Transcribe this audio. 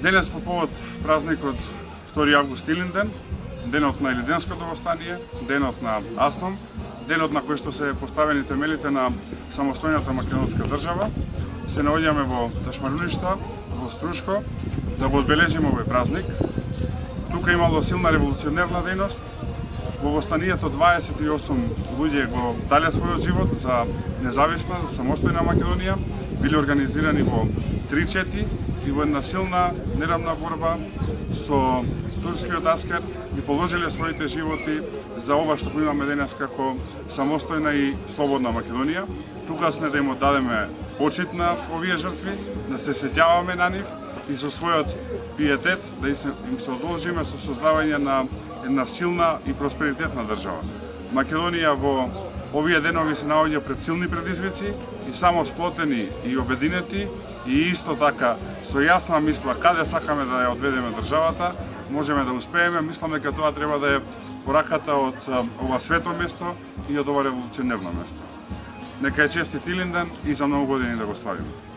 Денес по повод празникот 2 август Илинден, денот на Илинденското востание, денот на Асном, денот на кој што се поставени темелите на самостојната македонска држава, се наоѓаме во Ташмаруништа, во Струшко, да го одбележиме овој празник. Тука имало силна револуционерна дејност. Во востанието 28 луѓе го дале својот живот за независна, за самостојна Македонија, биле организирани во 3 чети и во една силна неравна борба со турскиот аскер и положиле своите животи за ова што го имаме денес како самостојна и слободна Македонија. Тука сме да им оддадеме почит на овие жртви, да се сеќаваме на нив и со својот пиетет да им се одолжиме со создавање на една силна и просперитетна држава. Македонија во овие денови се наоѓа пред силни предизвици и само сплотени и обединети и исто така со јасна мисла каде сакаме да ја одведеме државата, можеме да успееме. Мислам дека тоа треба да е пораката од ова свето место и од ова револуционерно место. Нека е честит Илинден и за многу години да го славиме.